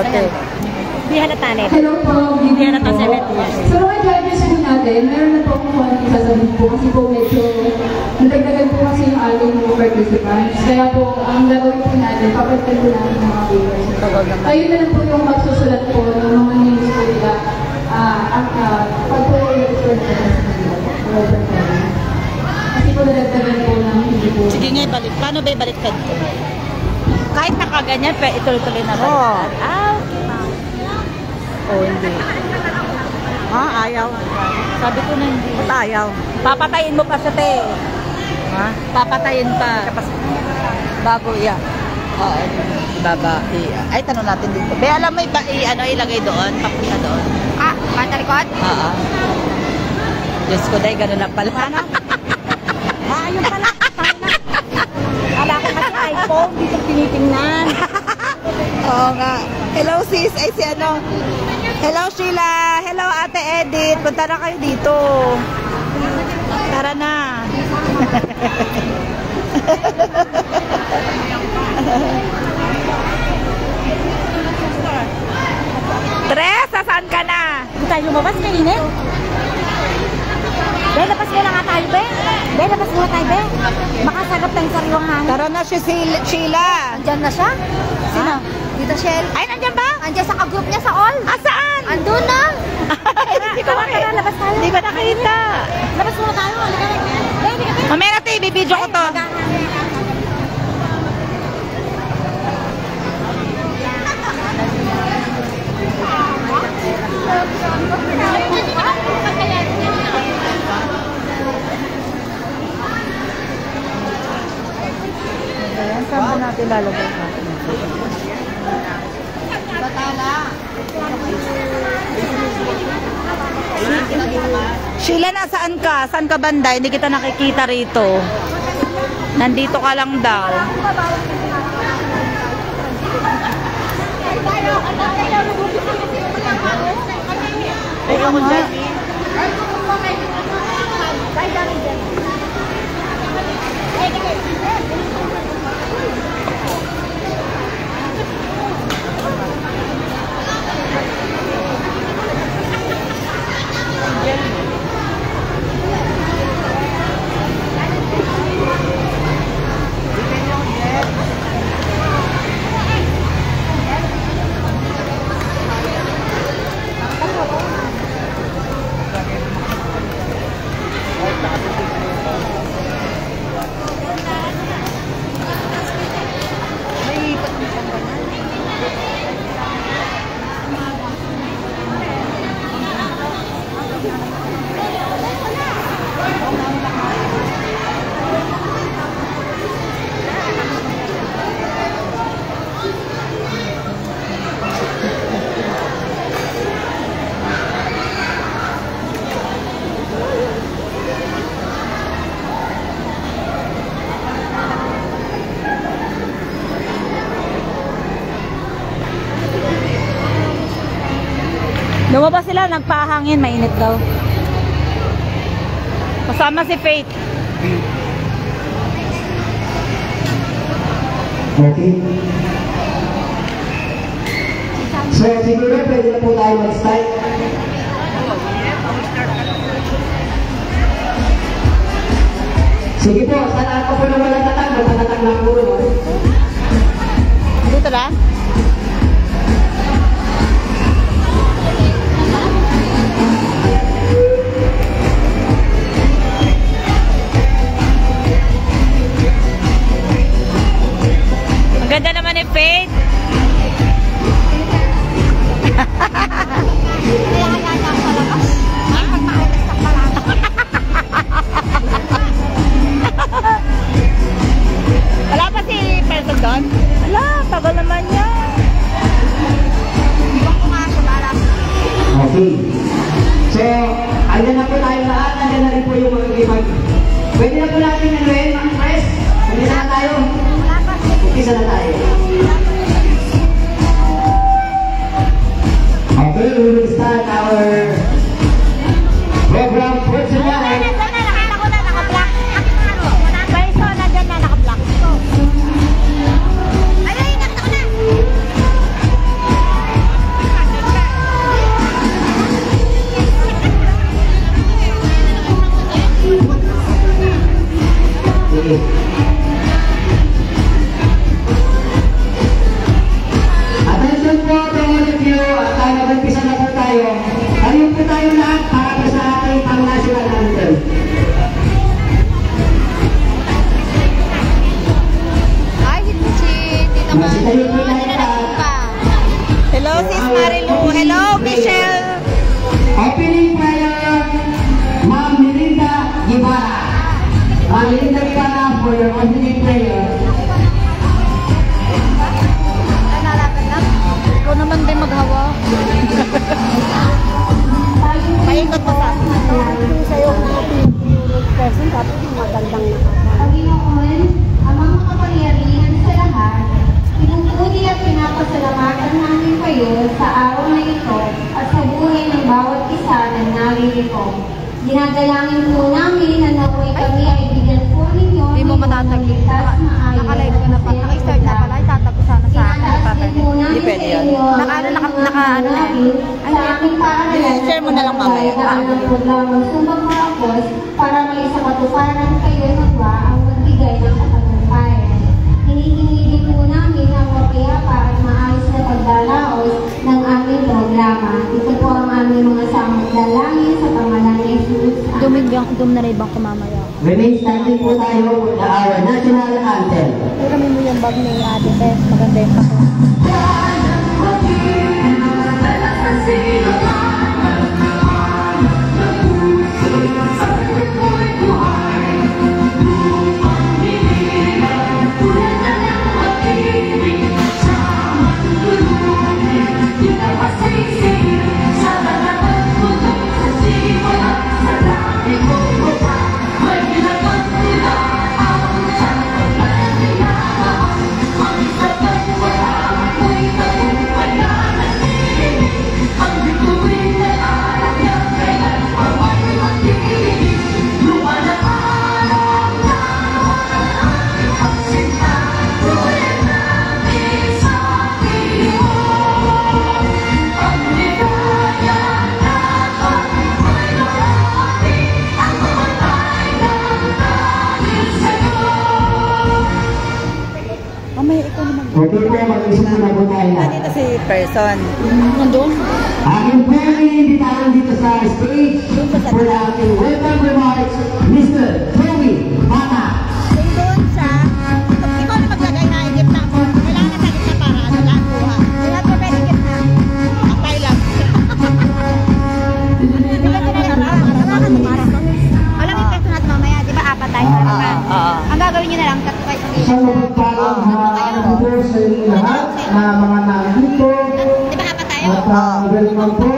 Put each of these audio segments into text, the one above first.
Okay. Hindi halata na ito. Hello po. Hindi halata 70 years. So mga judges po natin, meron na po akong konti sasabihin po kasi po medyo nadagdagan po kasi yung ating mga participants. Kaya po, ang gagawin po natin, papalitan po natin yung mga papers. Kayo na lang po yung magsusulat po ng mga names po nila pag po yung return po sa kasi po nadagdagan po ng hindi po. Sige nga, balik. Paano ba ibaliktad ko? Kahit nakaganyan, pero ituloy-tuloy na baliktad. Oo. Oh, hindi. Ayaw. Sabi ko na hindi. Ba't ayaw? Papatayin mo pa siya, te. Ha? Papatayin pa. Bago yan. Oo. Ibaba. Ay, tanong natin dito. Be, alam mo, ilagay doon? Papunta doon. Banda record? Oo. Diyos ko, dahil gano'n lang pala. Ano? Ayun pala. Ala ko kasi iPhone, dito tinitingnan. Oo nga. Hello sis, ay si ano. Hello Sheila. Hello Ate Edith. Punta na kayo dito. Tara na. Tres, saan ka na? Hindi tayo lumabas kanina. Be, labas muna nga tayo, be. Be, labas muna tayo, be. Makasagap tayong sariwang hangin. Tara na si Sheila. Andyan na siya? Sino? Dito, Shell. Ay, nandiyan ba? Andyan sa ka-group niya sa all. Saan? Andun na. Hindi ko Tara, labas tayo. Hindi ba nakita? Labas muna tayo. Halika na. Be, halika na. Mamaya natin, ibibidyo ko to. Ayan, saan ba natin lalagay natin? Sheila, nasaan ka? Saan ka banda? Hindi kita nakikita rito. Nandito ka lang daw. Oo nga. Lumabas sila, nagpahangin, mainit daw. Kasama si Faith. Okay. So, siguro pwede na po tayo mag-start. Sige po, saan ako po na walang tatang, magtatatang lang po. Dito lang? Ganda naman ni Faith. Wala pa si Person doon? Wala, tagal naman niya. Okay. So, andyan na po tayo lahat. Andyan na rin po yung magkikipag. Pwede na po natin ngayon, mga press. Umpisa na tayo. Umpisa na tayo. Okay, we will start our program for tonight. po. Ginadalangin po namin na naway kami ay bigyan po ninyo Hindi mo matatag. Naka-live ko na pa. Naka-start na pala. Itatag ko sana sa akin. Hindi pwede yun. Naka-ano na. Sa aming paaralan, share mo na lang mamaya. Programang Sumbang Marapos para may sa katuparan kayo nagwa ang magbigay ng katagumpayan. Hinihingi din po namin ang mapayapa at maayos na pagdalaos ng aming programa. Ito po ang aming mga samang dalangin sa pangalan ni Jesus. Dum na rin bang kumamaya? Remain standing po tayo with our national anthem. Kami mo yung bag ni Ate Tess. Maganda yung pako. Okay po, mag-isip na po tayo na. Dito si person. Nandun? Aking pwede imbitahan dito sa stage for the ating welcome remarks, Mr. Joey Bata. Doon siya. Ikaw na maglagay na igip na ako. Kailangan na sa para ano lang buha. Kaya po pwede igip na. Ang Thailand. Alam yung peso natin mamaya, di ba apat tayo harapan? Ang gagawin nyo na lang, tatlo kayo sa Isang mapagpalang harapan po sa inyo lahat na mga nandito Di ba apat tayo? at welcome po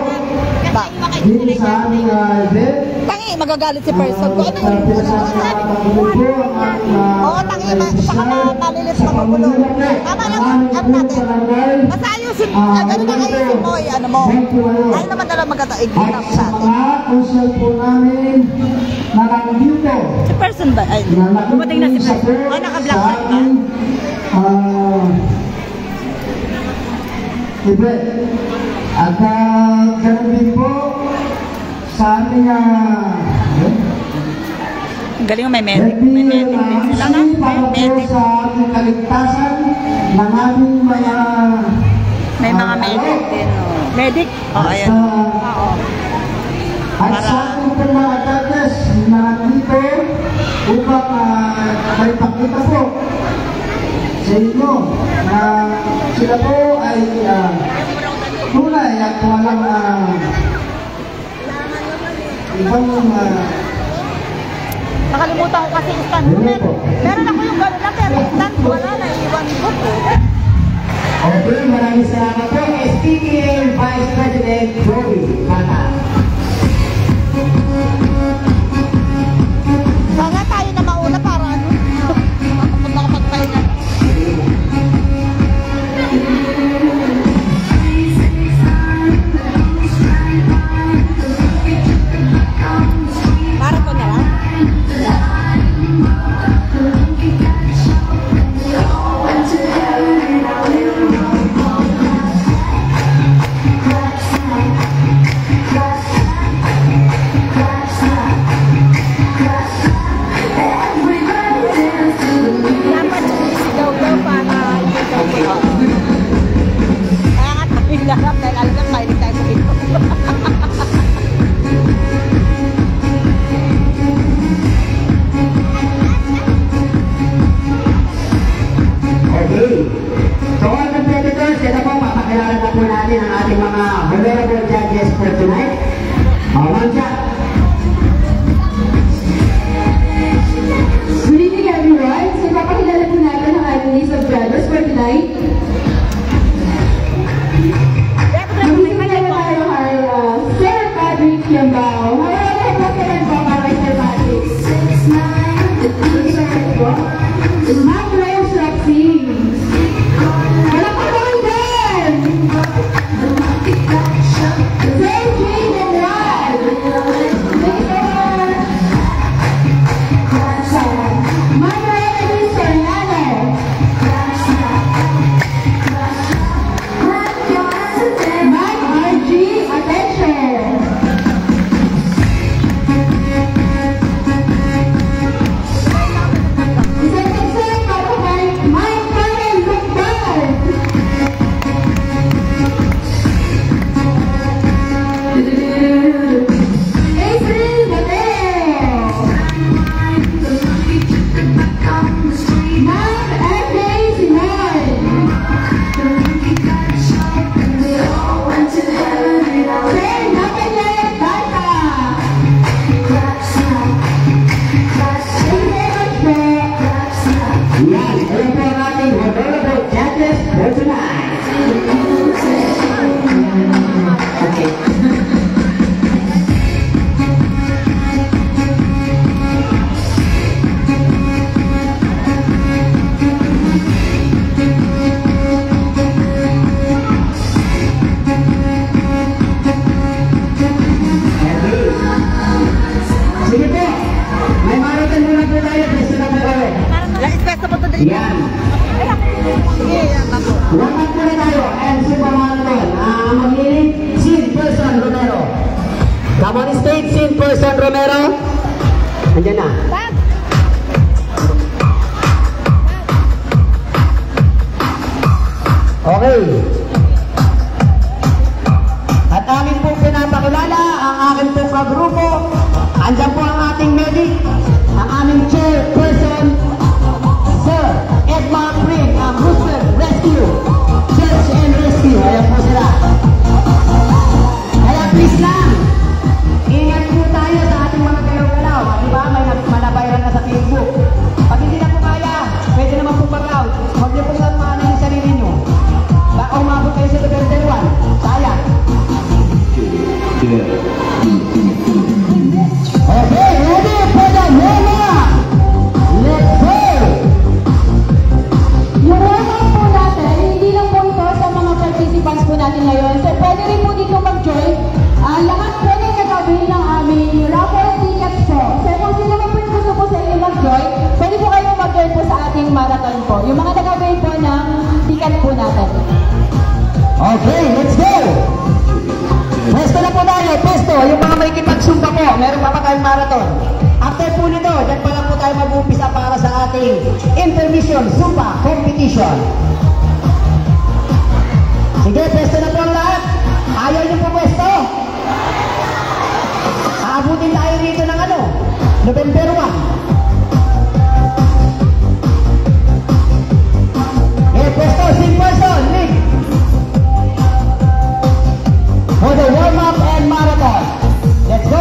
dito sa aming event. Tangi, magagalit si person. Kung ano yung Pinasasalatang po ang Oo, tangi. Saka malilit sa magulo. Tama lang. Ano natin? Basta ayusin. Ganun lang ayusin mo. Ano mo. Ayaw naman na lang magkataigit At ako sa sa atin. mga kusal po namin na nandito Si person ba? Ay, na dumating na si person. support Oh, naka-black sa bag ka? ating event. At ganun din po sa aming galing mo may medic. May medic din sila na. para po Medic. sa ating kaligtasan ng aming mga May mga medic din. Oh. Medic? Oo, ayan. Oo. At sa ating po mga judges na nandito upang may pakita po sa inyo na sila po ay tunay at walang ibang Nakalimutan ko kasi stand. Meron ako yung gano'n na pero stand wala na. Iwan ko po. Okay, maraming salamat po. SPTA Vice President Joey Bata. Sana tayo na mauna para ano. Makapagpahinga. Para ko na lang. Dapat sigaw daw para kaya nga tayo larap dahil alam lang mahilig tayo sa ito. Okay. So, all competitors, ito po, papakilala na po natin ang ating mga honorable judges for tonight. One shot. Good evening everyone. So papakilala po natin ang ating list of judges for tonight. Magsisimula tayo kay Sir Patrick Kiambao. Maraming po sa po para kay Sir Patrick. Ma'am Rose Roxy. Wala pa naman din! Sir Jane and Rod. Yan. Warm-up muna tayo. And super marathon. Mag-lead, Sin Person Romero. Come on stage, Sin Person Romero. Andiyan na. Okay. At amin pong pinapakilala ang aking pong kagrupo. Andyan po ang ating medic, ang aming chairperson, Sir Edmar Pring, ang Rooster Rescue, Search and Rescue. Ayan po sila. Kaya please lang, ingat po tayo sa ating mga galaw-galaw. Diba? May manabayran na sa Facebook. Pag hindi na po kaya, pwede naman po mag-out. Huwag niyo po samahan yung sarili niyo. Baka umabot kayo sa lugar dalawan. Sayang. Okay, ready for the warm-up? Let's go! Yung warm-up po natin, hindi lang po ito sa mga participants po natin ngayon. So, pwede rin po dito mag-join. Lahat po na nagawin ng aming raffle tickets po. So, kung sino man po yung gusto po sa inyo mag-join, pwede po kayo mag-join po sa ating marathon po. Yung mga nagawin po ng ticket po natin. Okay, let's go! Pwesto na po tayo, pwesto. Yung mga may kipagsumpa po, meron pa tayong marathon. After po nito, dyan pa lang po tayo mag-umpisa para sa ating intermission Zumba competition. Sige, pwesto na po ang lahat. Ayaw niyo po pwesto? Aabutin tayo rito ng November 1. Pwesto, sing person, lead. For the warm-up and marathon. Let's go!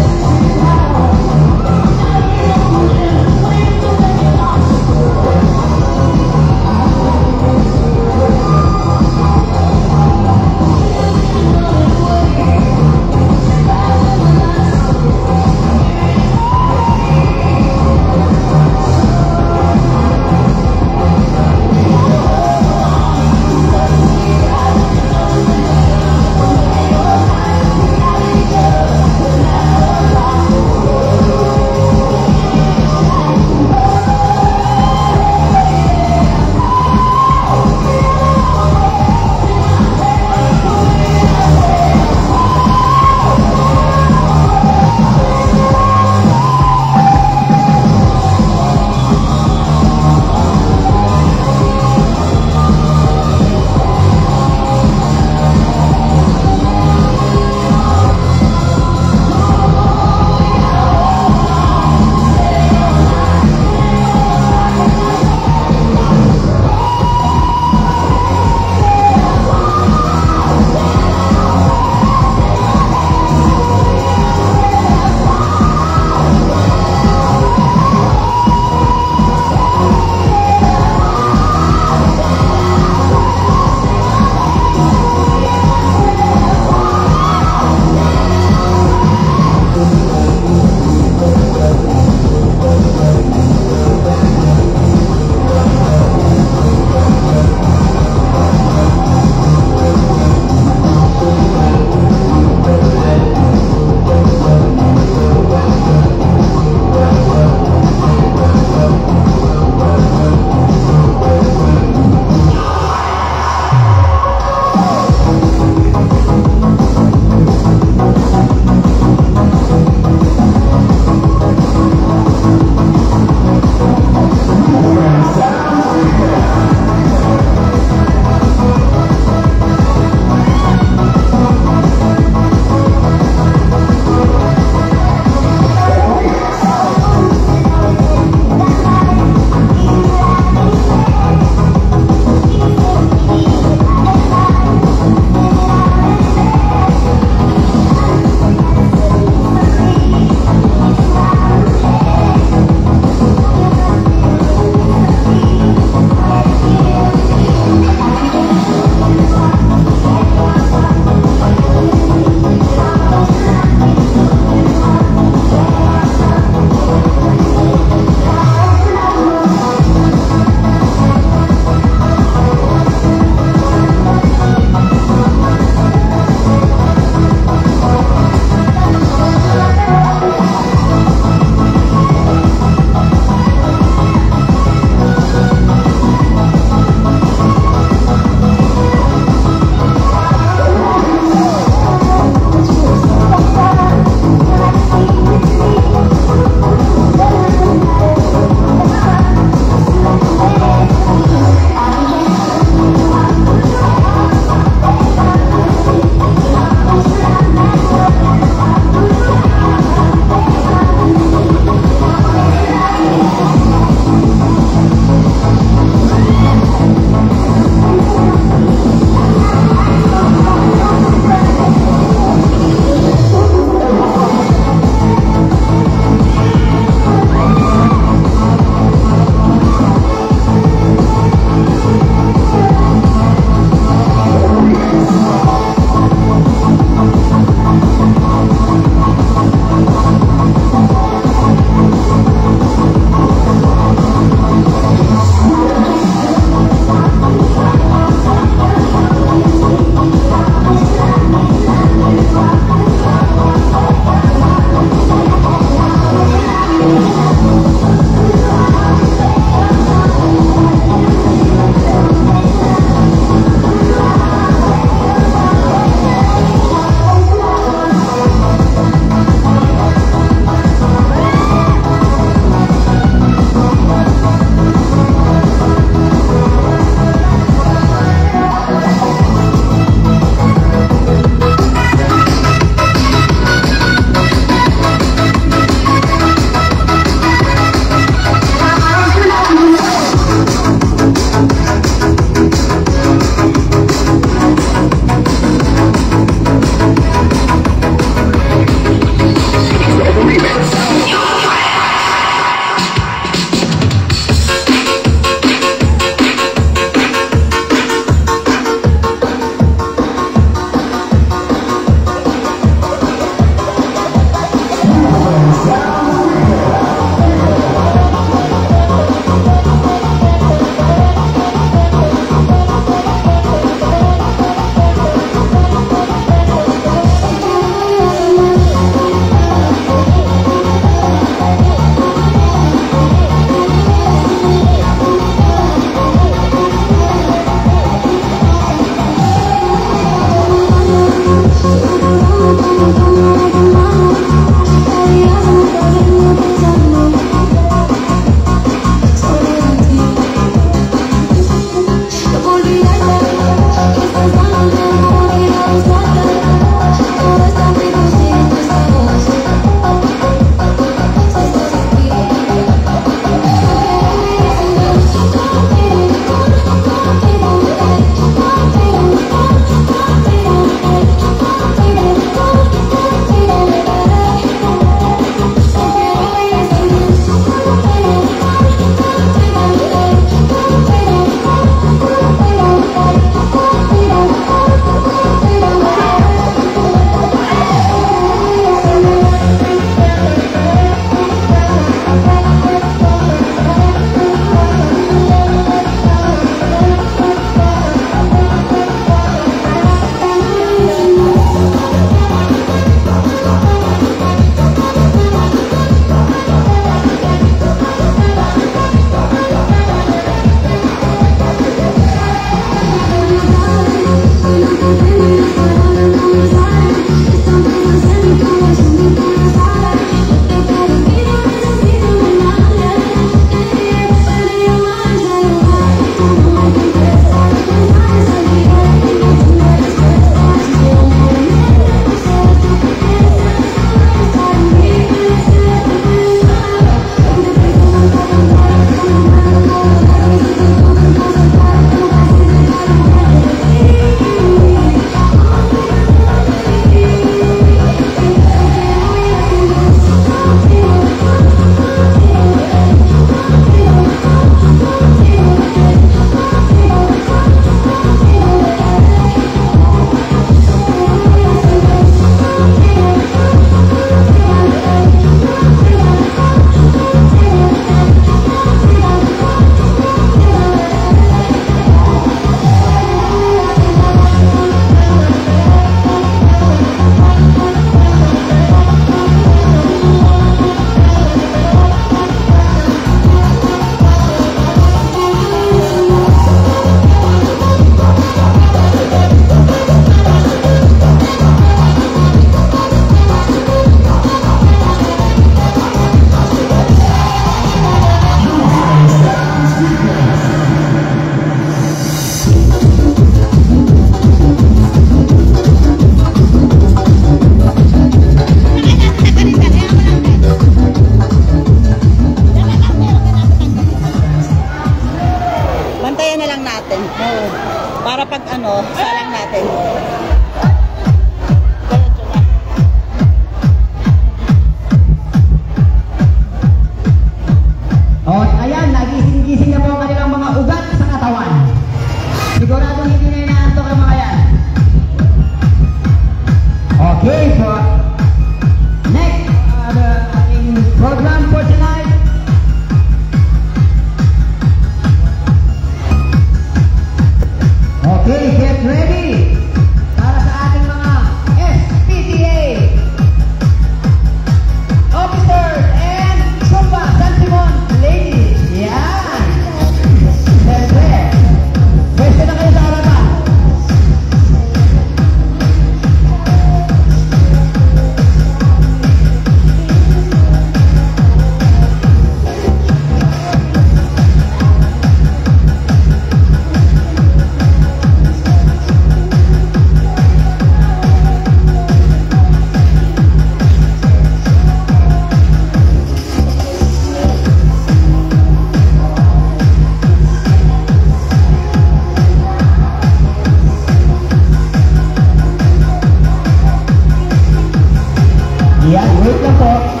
Yan, wait lang po.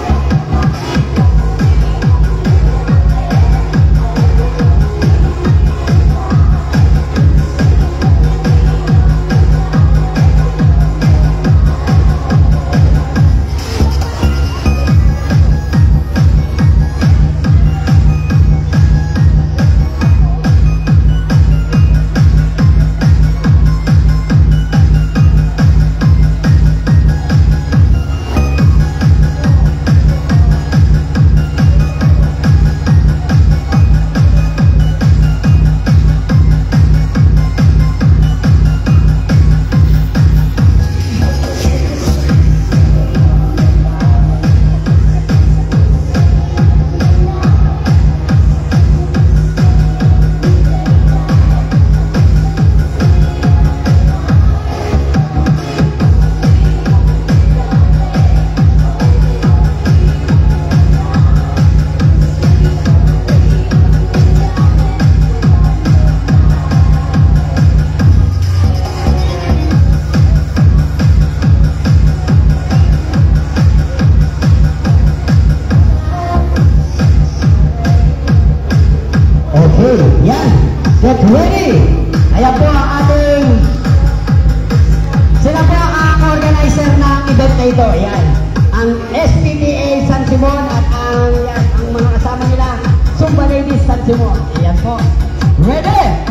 Yan, get ready! Ayan po ang ating, sila po ang organizer ng event na ito. Ayan, ang SPPA San Simon at ang mga kasama nila, Zumba Ladies San Simon. Ayan po. Ready?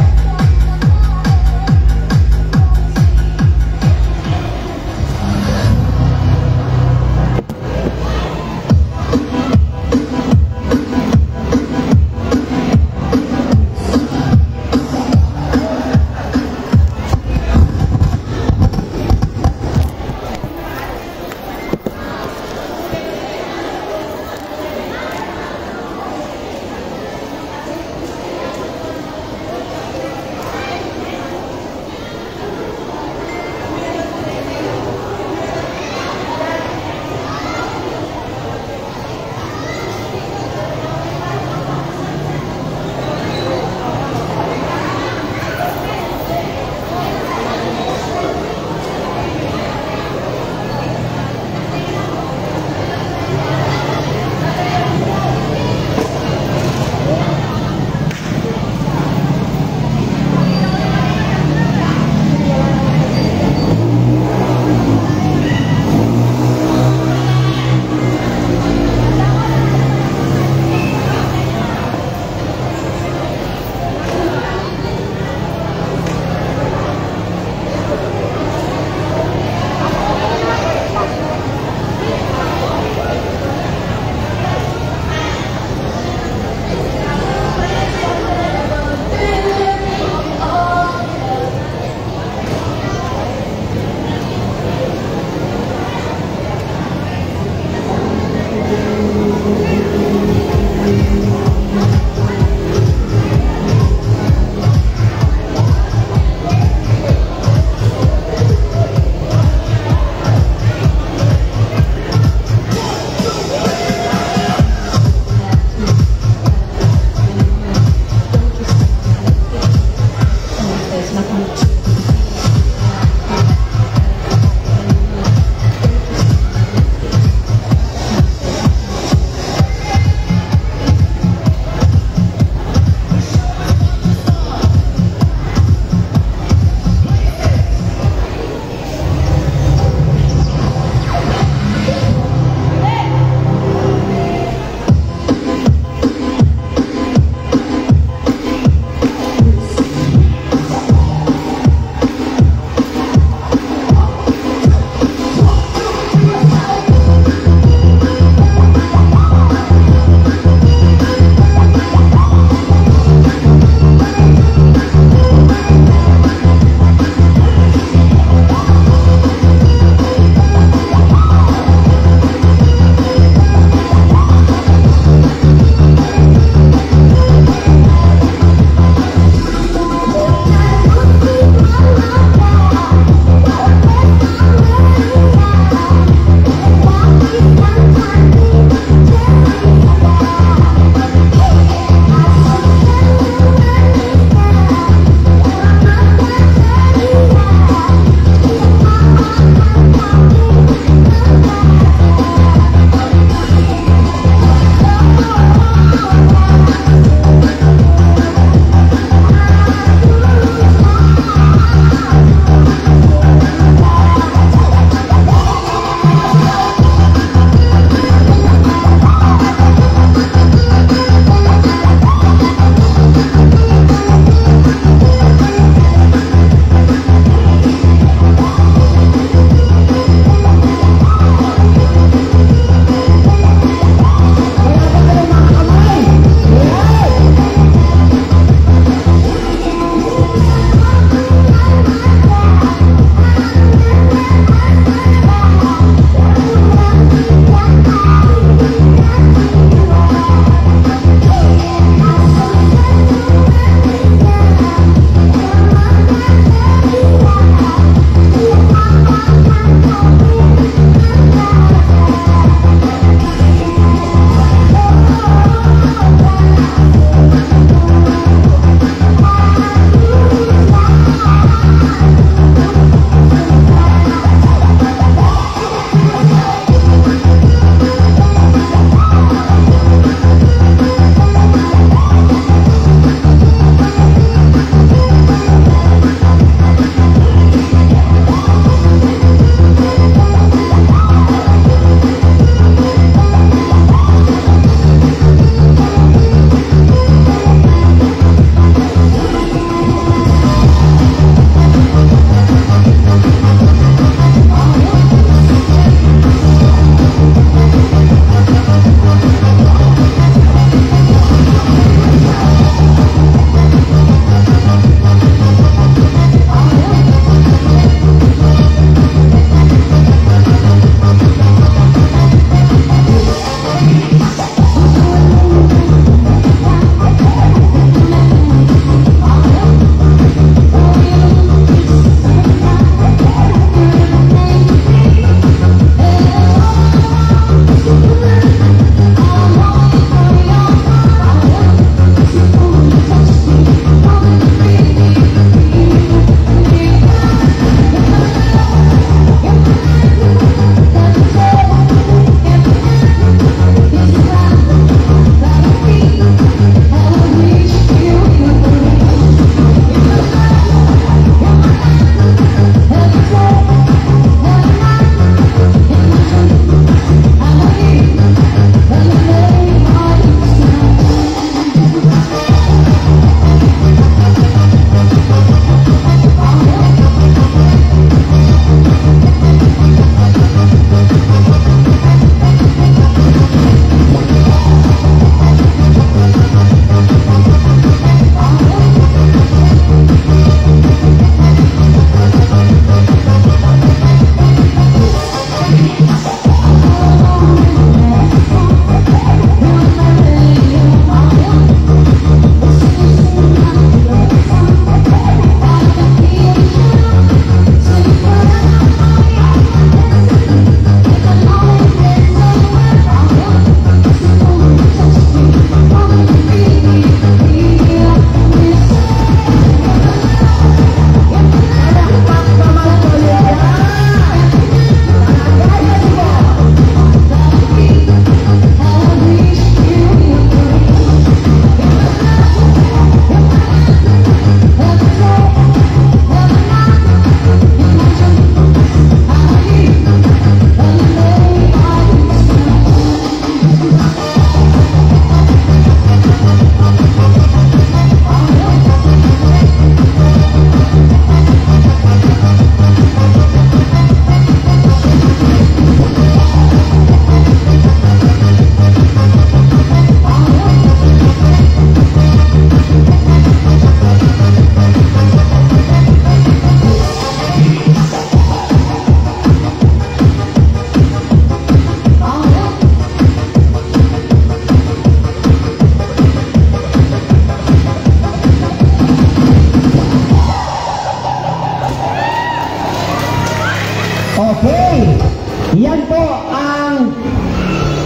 ang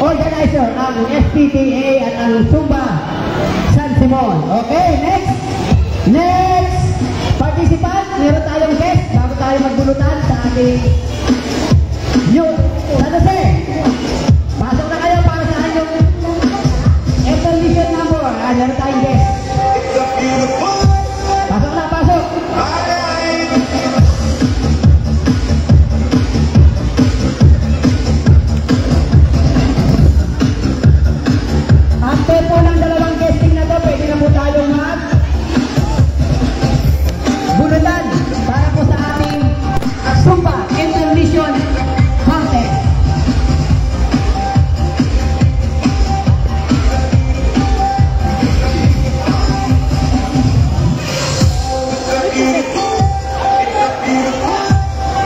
organizer, ang SPTA at ang Zumba San Simon. Okay, next. Next participant, meron tayong guest bago tayo magbulutan sa ating youth. San Jose, pasok na kayo para sa inyong intermission number. Meron tayong guest. Pasok na, pasok. After po ng dalawang guesting na to, pwede na po tayong bulutan para po sa ating Zumba Intermission Contest.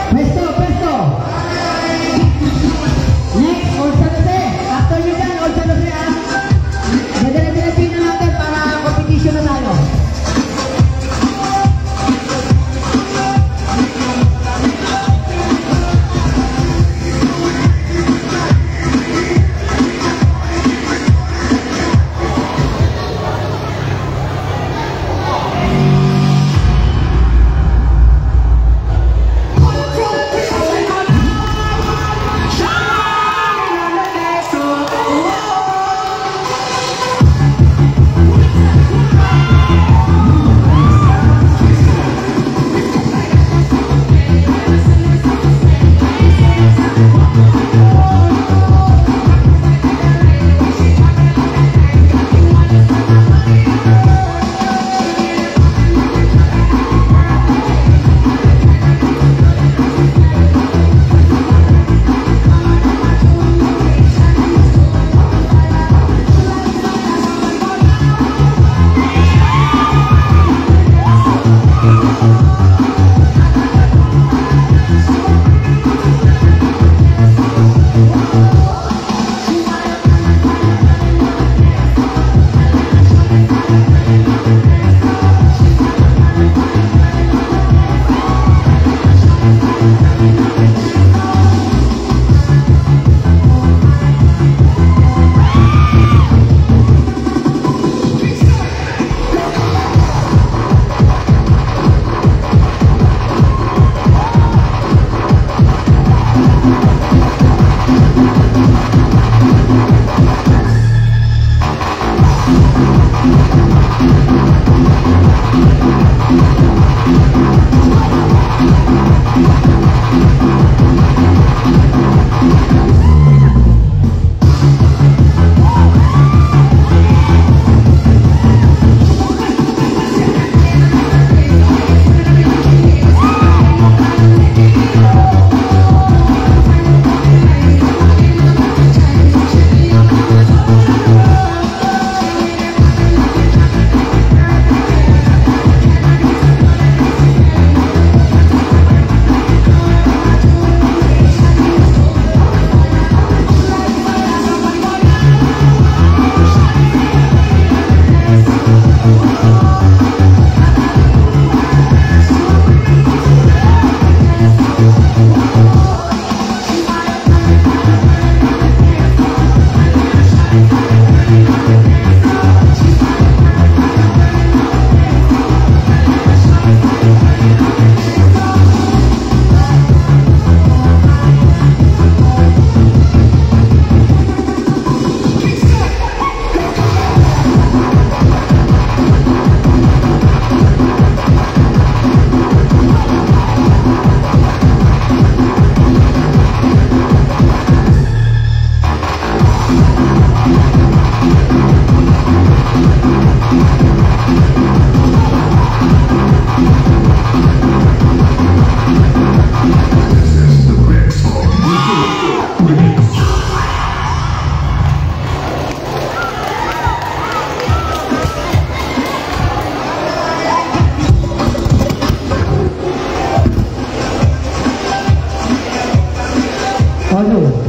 Pwesto, pwesto. Next, Old San Jose. After nyo dyan, Old San Jose, Nadala-dalasin na natin para competition na tayo.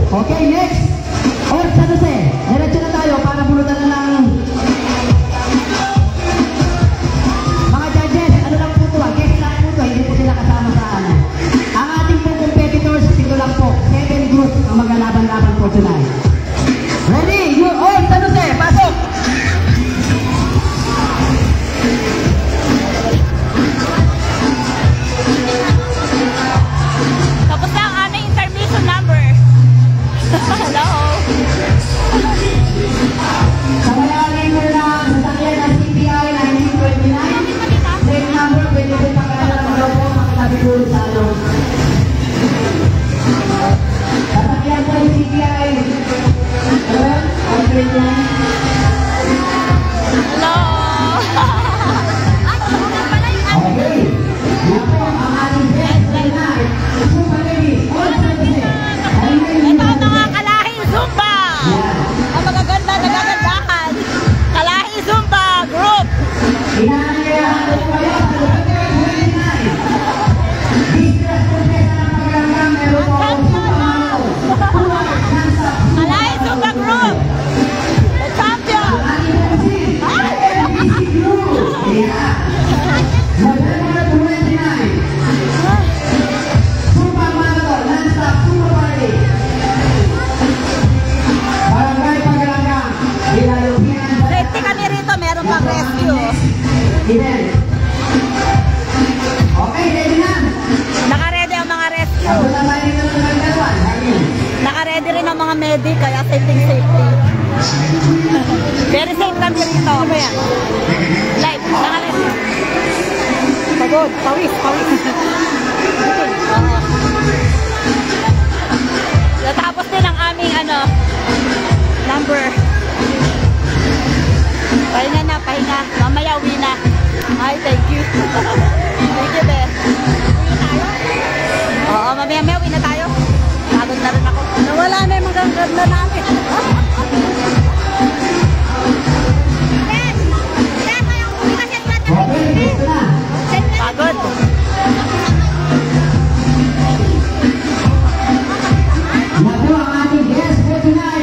Okay, next. Old San Jose. Diretso na tayo para bulutan na ng mga judges. Ano lang po ito? Guest lang po ito. Hindi po sila kasama sa ano. Ang ating po competitors, ito lang po. 7 groups ang maglalaban-laban kaya safety. Very safe kami dito. Ano yan? Live. Nangalit. Pagod. Pawis. Oo. Natapos din ang aming number. Pahinga na. Mamaya uwi na. Ay, thank you. Thank you, be. Uwi tayo? Oo, mamaya uwi na tayo. Pagod na rin ako. Nawala na yung mga ganda namin. Pagod. Yan po ang ating guest for tonight.